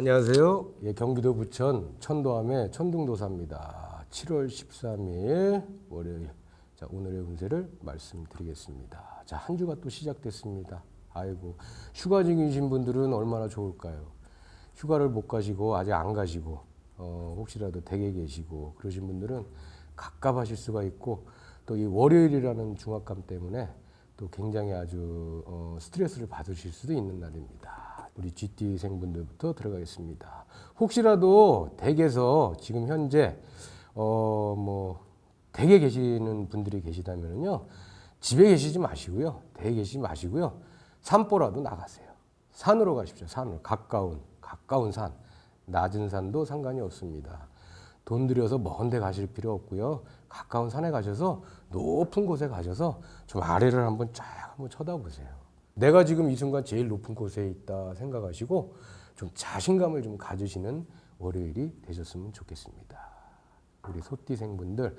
안녕하세요. 예, 경기도 부천 천도함의 천둥도사입니다. 7월 13일 월요일. 자, 오늘의 운세를 말씀드리겠습니다. 자, 한 주가 또 시작됐습니다. 아이고, 휴가 중이신 분들은 얼마나 좋을까요? 휴가를 못 가시고 아직 안 가시고 혹시라도 댁에 계시고 그러신 분들은 갑갑하실 수가 있고 또 이 월요일이라는 중압감 때문에 또 굉장히 아주 스트레스를 받으실 수도 있는 날입니다. 우리 GT생분들부터 들어가겠습니다. 혹시라도 댁에서 지금 현재 댁에 계시는 분들이 계시다면요, 집에 계시지 마시고요, 댁에 계시지 마시고요, 산보라도 나가세요. 산으로 가십시오. 산으로 가까운 산, 낮은 산도 상관이 없습니다. 돈 들여서 먼 데 가실 필요 없고요. 가까운 산에 가셔서 높은 곳에 가셔서 좀 아래를 한번 쳐다보세요. 내가 지금 이 순간 제일 높은 곳에 있다 생각하시고 좀 자신감을 좀 가지시는 월요일이 되셨으면 좋겠습니다. 우리 소띠생분들은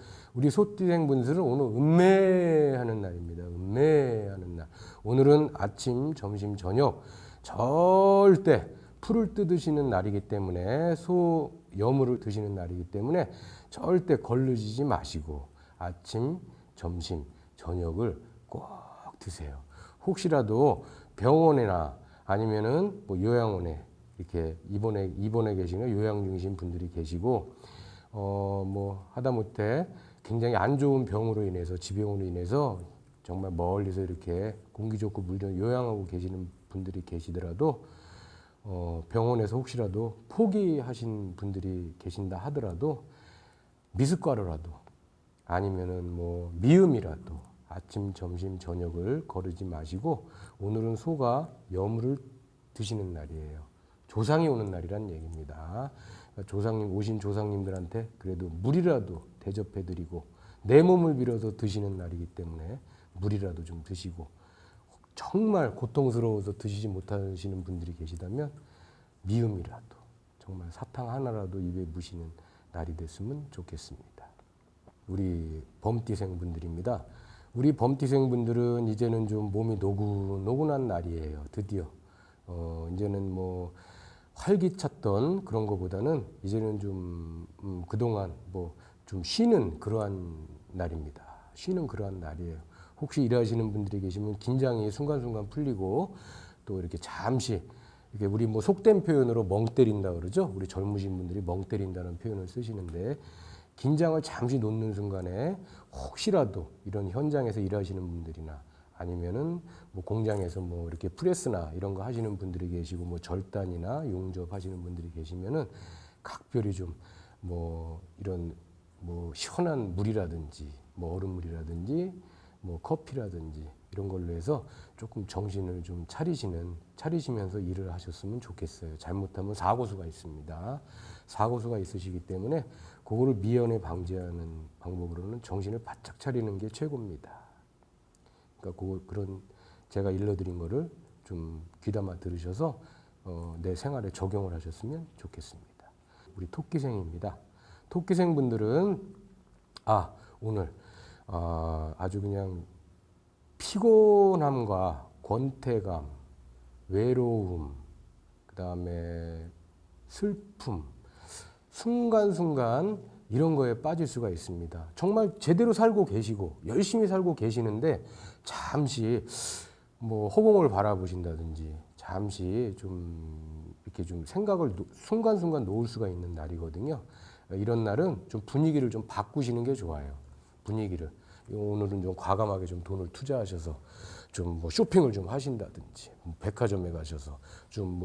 오늘 음매하는 날입니다. 음매하는 날. 오늘은 아침, 점심, 저녁 절대 풀을 뜯으시는 날이기 때문에 소여물을 드시는 날이기 때문에 절대 걸르시지 마시고 아침, 점심, 저녁을 꼭 드세요. 혹시라도 병원이나 아니면은 뭐 요양원에 이렇게 입원해 계시는 요양 중이신 분들이 계시고 하다못해 굉장히 안 좋은 병으로 인해서 지병으로 인해서 정말 멀리서 이렇게 공기 좋고 물 좋은 요양하고 계시는 분들이 계시더라도 병원에서 혹시라도 포기하신 분들이 계신다 하더라도 미숫가루라도 아니면은 미음이라도 아침, 점심, 저녁을 거르지 마시고 오늘은 소가 여물을 드시는 날이에요. 조상이 오는 날이란 얘기입니다. 오신 조상님들한테 그래도 물이라도 대접해드리고 내 몸을 빌어서 드시는 날이기 때문에 물이라도 좀 드시고 정말 고통스러워서 드시지 못하시는 분들이 계시다면 미음이라도 정말 사탕 하나라도 입에 무시는 날이 됐으면 좋겠습니다. 우리 범띠생분들입니다. 우리 범띠생분들은 이제는 좀 몸이 노곤한 날이에요. 드디어 이제는 활기찼던 그런 것보다는 이제는 좀 그동안 좀 쉬는 그러한 날입니다. 쉬는 그러한 날이에요. 혹시 일하시는 분들이 계시면 긴장이 순간순간 풀리고 또 이렇게 잠시 이렇게 우리 속된 표현으로 멍 때린다 그러죠. 우리 젊으신 분들이 멍 때린다는 표현을 쓰시는데 긴장을 잠시 놓는 순간에 혹시라도 이런 현장에서 일하시는 분들이나 아니면은 공장에서 이렇게 프레스나 이런 거 하시는 분들이 계시고 절단이나 용접 하시는 분들이 계시면은 각별히 좀 이런 시원한 물이라든지 얼음물이라든지 커피라든지 이런 걸로 해서 조금 정신을 좀 차리시면서 일을 하셨으면 좋겠어요. 잘못하면 사고수가 있습니다. 사고수가 있으시기 때문에 그거를 미연에 방지하는 방법으로는 정신을 바짝 차리는 게 최고입니다. 그러니까 그런 제가 일러드린 거를 좀 귀담아 들으셔서 내 생활에 적용을 하셨으면 좋겠습니다. 우리 토끼생입니다. 토끼생분들은 오늘 아주 그냥 피곤함과 권태감, 외로움, 그 다음에 슬픔, 순간순간 이런 거에 빠질 수가 있습니다. 정말 제대로 살고 계시고 열심히 살고 계시는데 잠시 허공을 바라보신다든지 잠시 좀 이렇게 좀 생각을 순간순간 놓을 수가 있는 날이거든요. 이런 날은 좀 분위기를 좀 바꾸시는 게 좋아요. 분위기를. 오늘은 좀 과감하게 좀 돈을 투자하셔서 좀 쇼핑을 좀 하신다든지 백화점에 가셔서 좀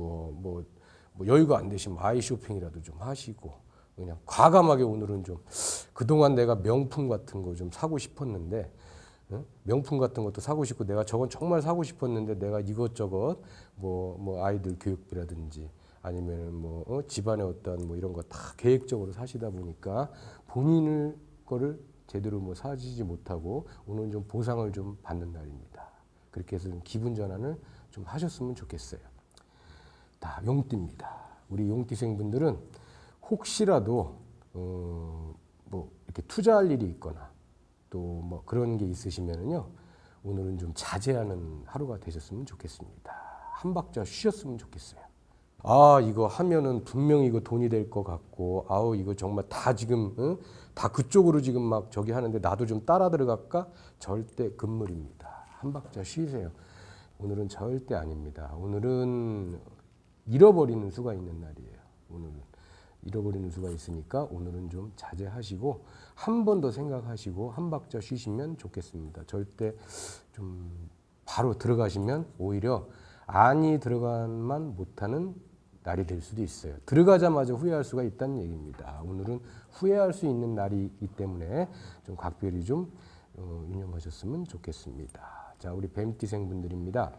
여유가 안 되시면 아이 쇼핑이라도 좀 하시고 그냥 과감하게 오늘은 좀 그동안 내가 명품 같은 거 좀 사고 싶었는데 명품 같은 것도 사고 싶고 내가 저건 정말 사고 싶었는데 내가 이것저것 아이들 교육비라든지 아니면 집안의 어떤 이런 거 다 계획적으로 사시다 보니까 본인을 거를 제대로 사시지 못하고 오늘 좀 보상을 좀 받는 날입니다. 그렇게 해서 좀 기분 전환을 좀 하셨으면 좋겠어요. 다 용띠입니다. 우리 용띠생분들은 혹시라도 이렇게 투자할 일이 있거나 또 그런 게 있으시면은요 오늘은 좀 자제하는 하루가 되셨으면 좋겠습니다. 한 박자 쉬셨으면 좋겠어요. 아, 이거 하면은 분명히 이거 돈이 될 것 같고, 아우, 이거 정말 다 지금, 응? 다 그쪽으로 지금 막 저기 하는데 나도 좀 따라 들어갈까? 절대 금물입니다. 한 박자 쉬세요. 오늘은 절대 아닙니다. 오늘은 잃어버리는 수가 있는 날이에요. 오늘은 잃어버리는 수가 있으니까 오늘은 좀 자제하시고 한 번 더 생각하시고 한 박자 쉬시면 좋겠습니다. 절대 좀 바로 들어가시면 오히려 안이 들어간만 못하는 날이 될 수도 있어요. 들어가자마자 후회할 수가 있다는 얘기입니다. 오늘은 후회할 수 있는 날이기 때문에 좀 각별히 좀 유념하셨으면 좋겠습니다. 자, 우리 뱀띠생 분들입니다.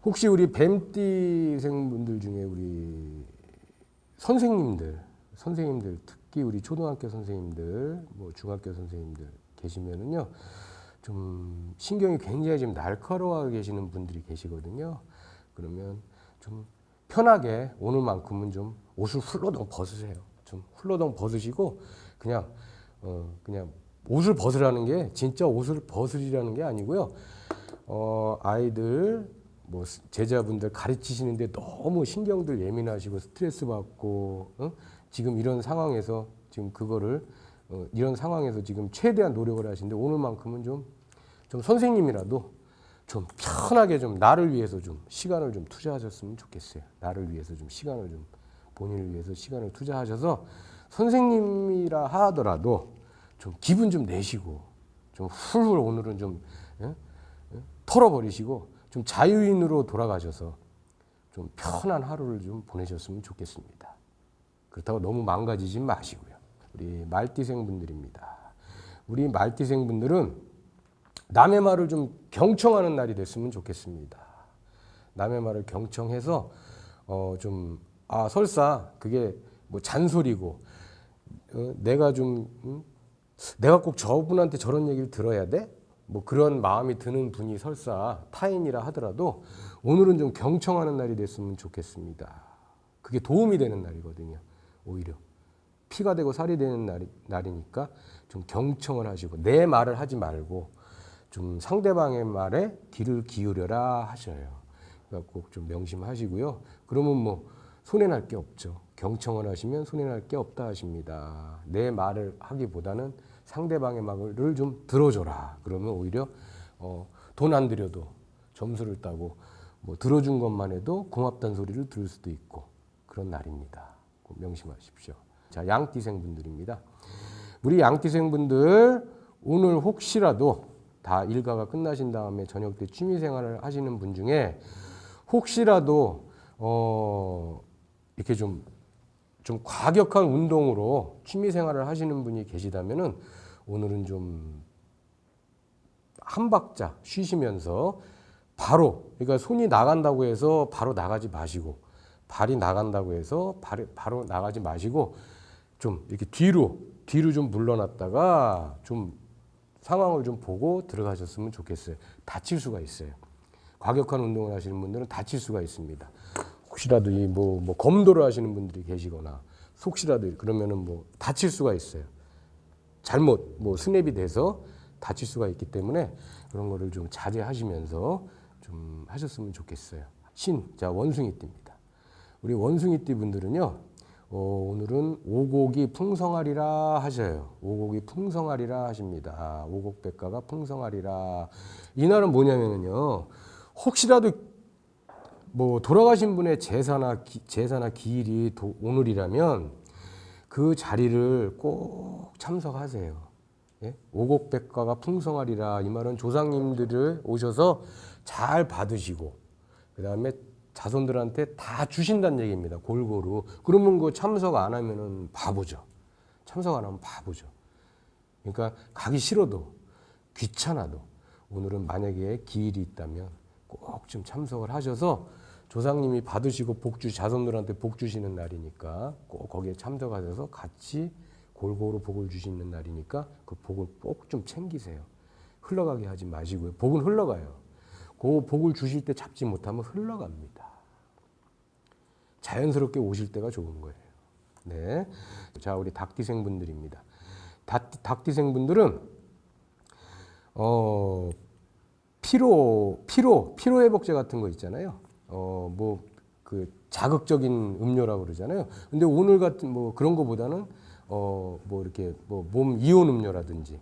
혹시 우리 뱀띠생 분들 중에 우리 선생님들 특히 우리 초등학교 선생님들, 뭐 중학교 선생님들 계시면은요, 좀 신경이 굉장히 지금 날카로워 계시는 분들이 계시거든요. 그러면 좀 편하게 오늘만큼은 좀 옷을 훌러덩 벗으세요. 좀 훌러덩 벗으시고 그냥 옷을 벗으라는 게 진짜 옷을 벗으리라는 게 아니고요. 아이들 뭐 제자분들 가르치시는데 너무 신경들 예민하시고 스트레스 받고 지금 이런 상황에서 지금 그거를 이런 상황에서 지금 최대한 노력을 하시는데 오늘만큼은 좀 선생님이라도 좀 편하게 좀 나를 위해서 좀 시간을 좀 투자하셨으면 좋겠어요. 나를 위해서 좀 시간을 좀 본인을 위해서 시간을 투자하셔서 선생님이라 하더라도 좀 기분 좀 내시고 좀 훌훌 오늘은 좀 털어버리시고 좀 자유인으로 돌아가셔서 좀 편한 하루를 좀 보내셨으면 좋겠습니다. 그렇다고 너무 망가지지 마시고요. 우리 말띠생 분들입니다. 우리 말띠생 분들은 남의 말을 좀 경청하는 날이 됐으면 좋겠습니다. 남의 말을 경청해서 설사 그게 뭐 잔소리고 내가 꼭 저분한테 저런 얘기를 들어야 돼? 뭐 그런 마음이 드는 분이 설사 타인이라 하더라도 오늘은 좀 경청하는 날이 됐으면 좋겠습니다. 그게 도움이 되는 날이거든요. 오히려 피가 되고 살이 되는 날이니까 좀 경청을 하시고 내 말을 하지 말고 좀 상대방의 말에 귀를 기울여라 하셔요. 그러니까 꼭 좀 명심하시고요. 그러면 뭐 손해날 게 없죠. 경청을 하시면 손해날 게 없다 하십니다. 내 말을 하기보다는 상대방의 말을 좀 들어줘라. 그러면 오히려 돈 안 들여도 점수를 따고 뭐 들어준 것만 해도 고맙다는 소리를 들을 수도 있고 그런 날입니다. 꼭 명심하십시오. 자, 양띠생 분들입니다. 우리 양띠생 분들 오늘 혹시라도 다 일과가 끝나신 다음에 저녁 때 취미생활을 하시는 분 중에 혹시라도 이렇게 좀 과격한 운동으로 취미생활을 하시는 분이 계시다면은 오늘은 좀 한 박자 쉬시면서 바로 그러니까 손이 나간다고 해서 바로 나가지 마시고 발이 나간다고 해서 바로 나가지 마시고 좀 이렇게 뒤로 좀 물러났다가 좀 상황을 좀 보고 들어가셨으면 좋겠어요. 다칠 수가 있어요. 과격한 운동을 하시는 분들은 다칠 수가 있습니다. 혹시라도 뭐 검도를 하시는 분들이 계시거나 혹시라도 그러면은 뭐 다칠 수가 있어요. 잘못 뭐 스냅이 돼서 다칠 수가 있기 때문에 그런 거를 좀 자제하시면서 좀 하셨으면 좋겠어요. 자, 원숭이띠입니다. 우리 원숭이띠 분들은요, 오늘은 오곡이 풍성하리라 하셔요. 오곡이 풍성하리라 하십니다. 오곡백과가 풍성하리라. 이날은 뭐냐면요, 혹시라도 뭐 돌아가신 분의 제사나 기일이 오늘이라면 그 자리를 꼭 참석하세요. 예? 오곡백과가 풍성하리라. 이 말은 조상님들을 오셔서 잘 받으시고 그 다음에 자손들한테 다 주신다는 얘기입니다. 골고루. 그러면 그 참석 안 하면은 바보죠. 참석 안 하면 바보죠. 그러니까 가기 싫어도 귀찮아도 오늘은 만약에 기일이 있다면 꼭 좀 참석을 하셔서 조상님이 받으시고 자손들한테 복 주시는 날이니까 꼭 거기에 참석하셔서 같이 골고루 복을 주시는 날이니까 그 복을 꼭 좀 챙기세요. 흘러가게 하지 마시고요. 복은 흘러가요. 그 복을 주실 때 잡지 못하면 흘러갑니다. 자연스럽게 오실 때가 좋은 거예요. 네. 자, 우리 닭띠생 분들입니다. 닭띠생 분들은 피로 회복제 같은 거 있잖아요. 자극적인 음료라고 그러잖아요. 근데 오늘 같은 뭐 그런 거보다는 뭐 이렇게 뭐 몸 이온 음료라든지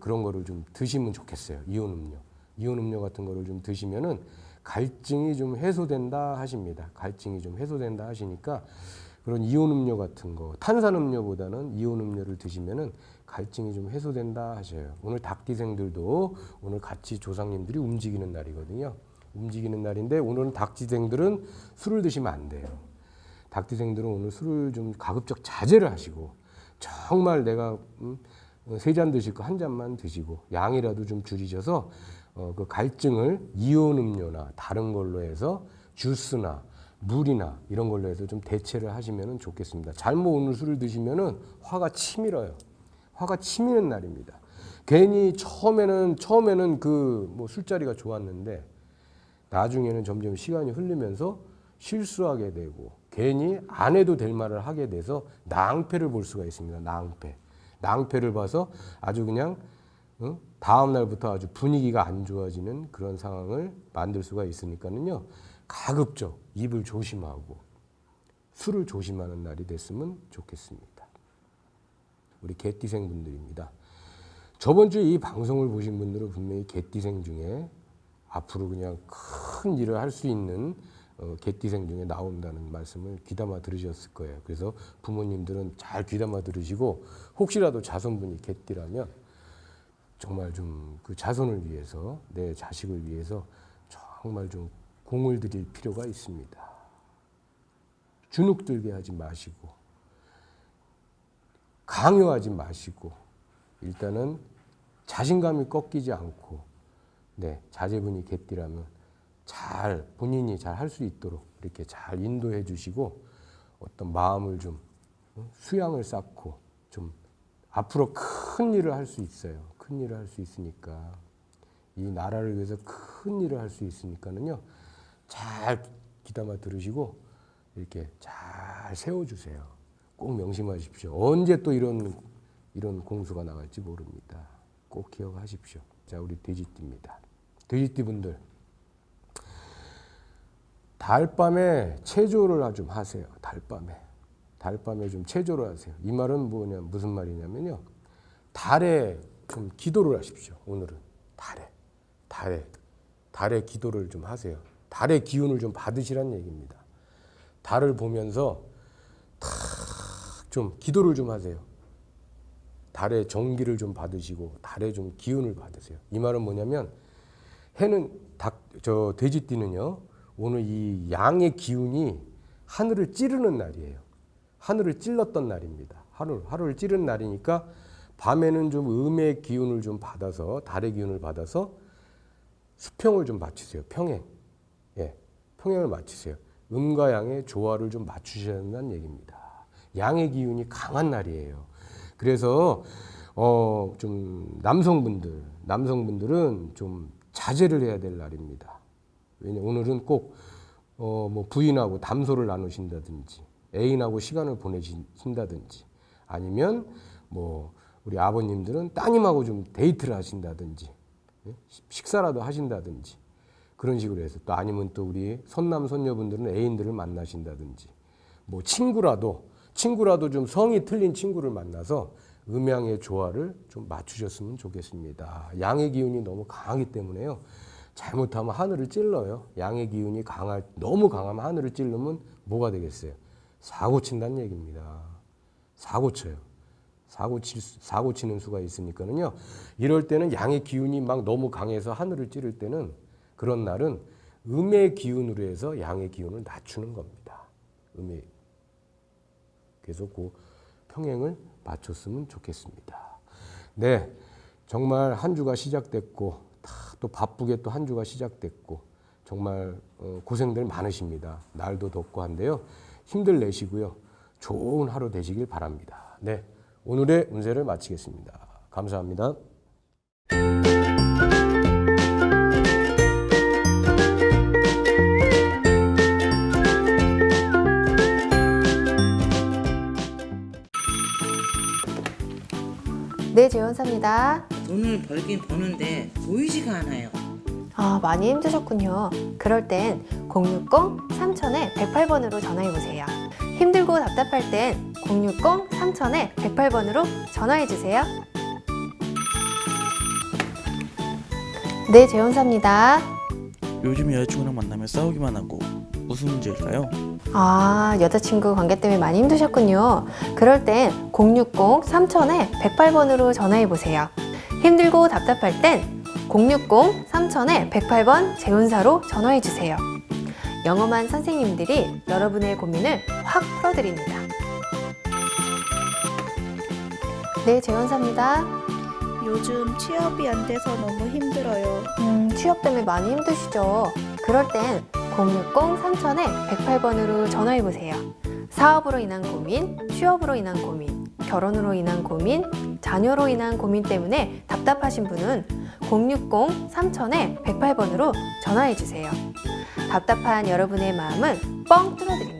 그런 거를 좀 드시면 좋겠어요. 이온 음료 같은 거를 좀 드시면은 갈증이 좀 해소된다 하십니다. 갈증이 좀 해소된다 하시니까 그런 이온 음료 같은 거, 탄산 음료보다는 이온 음료를 드시면은 갈증이 좀 해소된다 하셔요. 오늘 닭띠생들도 오늘 같이 조상님들이 움직이는 날이거든요. 움직이는 날인데 오늘은 닭띠생들은 술을 드시면 안 돼요. 닭띠생들은 오늘 술을 좀 가급적 자제를 하시고 정말 내가 3잔 드실 거 1잔만 드시고 양이라도 좀 줄이셔서 그 갈증을 이온 음료나 다른 걸로 해서 주스나 물이나 이런 걸로 해서 좀 대체를 하시면 좋겠습니다. 잘못 오늘 술을 드시면은 화가 치밀어요. 화가 치미는 날입니다. 괜히 처음에는 그 뭐 술자리가 좋았는데 나중에는 점점 시간이 흐르면서 실수하게 되고 괜히 안 해도 될 말을 하게 돼서 낭패를 볼 수가 있습니다. 낭패를 봐서 아주 그냥 다음 날부터 아주 분위기가 안 좋아지는 그런 상황을 만들 수가 있으니까는요. 가급적 입을 조심하고 술을 조심하는 날이 됐으면 좋겠습니다. 우리 개띠생 분들입니다. 저번 주에 이 방송을 보신 분들은 분명히 개띠생 중에 앞으로 그냥 큰 일을 할 수 있는 개띠생 중에 나온다는 말씀을 귀담아 들으셨을 거예요. 그래서 부모님들은 잘 귀담아 들으시고 혹시라도 자손분이 개띠라면 정말 좀 그 자손을 위해서 내 자식을 위해서 정말 좀 공을 들일 필요가 있습니다. 주눅들게 하지 마시고 강요하지 마시고 일단은 자신감이 꺾이지 않고 자제분이 개띠라면 잘 본인이 잘 할 수 있도록 이렇게 잘 인도해 주시고 어떤 마음을 좀 수양을 쌓고 좀 앞으로 큰 일을 할 수 있어요. 큰 일을 할 수 있으니까 이 나라를 위해서 큰 일을 할 수 있으니까는요. 잘 귀담아 들으시고 이렇게 잘 세워주세요. 꼭 명심하십시오. 언제 또 이런 공수가 나갈지 모릅니다. 꼭 기억하십시오. 자, 우리 돼지띠입니다. 돼지띠 분들 달밤에 체조를 좀 하세요. 달밤에 좀 체조를 하세요. 이 말은 무슨 말이냐면요. 달에 좀 기도를 하십시오. 오늘은 달에 기도를 좀 하세요. 달의 기운을 좀 받으시란 얘기입니다. 달을 보면서 탁 좀 기도를 좀 하세요. 달의 정기를 좀 받으시고 달의 좀 기운을 받으세요. 이 말은 뭐냐면 해는 돼지띠는요. 오늘 이 양의 기운이 하늘을 찌르는 날이에요. 하늘을 찔렀던 날입니다. 하늘을 찌르는 날이니까 밤에는 좀 음의 기운을 좀 받아서 달의 기운을 받아서 수평을 좀 맞추세요. 평행을 맞추세요. 음과 양의 조화를 좀 맞추셔야 한다는 얘기입니다. 양의 기운이 강한 날이에요. 그래서 좀 남성분들은 좀 자제를 해야 될 날입니다. 왜냐 오늘은 꼭 뭐 부인하고 담소를 나누신다든지 애인하고 시간을 보내신다든지 아니면 뭐 우리 아버님들은 따님하고 좀 데이트를 하신다든지 식사라도 하신다든지 그런 식으로 해서 또 아니면 또 우리 손남 손녀분들은 애인들을 만나신다든지 뭐 친구라도 좀 성이 틀린 친구를 만나서 음양의 조화를 좀 맞추셨으면 좋겠습니다. 양의 기운이 너무 강하기 때문에요. 잘못하면 하늘을 찔러요. 양의 기운이 너무 강하면 하늘을 찌르면 뭐가 되겠어요? 사고 친다는 얘기입니다. 사고 쳐요. 사고 치는 수가 있으니까는요. 이럴 때는 양의 기운이 막 너무 강해서 하늘을 찌를 때는 그런 날은 음의 기운으로 해서 양의 기운을 낮추는 겁니다. 그래서 그 평행을 맞췄으면 좋겠습니다. 네, 정말 한 주가 시작됐고 또 바쁘게 또 한 주가 시작됐고 정말 고생들 많으십니다. 날도 덥고 한데요. 힘들 내시고요. 좋은 하루 되시길 바랍니다. 네, 오늘의 운세를 마치겠습니다. 감사합니다. 네, 재원사입니다. 돈을 벌긴 버는데 보이지가 않아요. 많이 힘드셨군요. 그럴 땐 060-3000-108번으로 전화해보세요. 힘들고 답답할 땐 060-3000-108번으로 전화해주세요. 네, 재혼사입니다. 요즘 여자친구랑 만나면 싸우기만 하고 무슨 문제일까요? 여자친구 관계 때문에 많이 힘드셨군요. 그럴 땐 060-3000-108번으로 전화해보세요. 힘들고 답답할 땐 060-3000-108번 재혼사로 전화해주세요. 영험한 선생님들이 여러분의 고민을 확 풀어드립니다. 네, 재혼사입니다. 요즘 취업이 안 돼서 너무 힘들어요. 취업 때문에 많이 힘드시죠? 그럴 땐 060-3000-108번으로 전화해보세요. 사업으로 인한 고민, 취업으로 인한 고민, 결혼으로 인한 고민, 자녀로 인한 고민 때문에 답답하신 분은 060-3000-108번으로 전화해주세요. 답답한 여러분의 마음은 뻥 뚫어드립니다.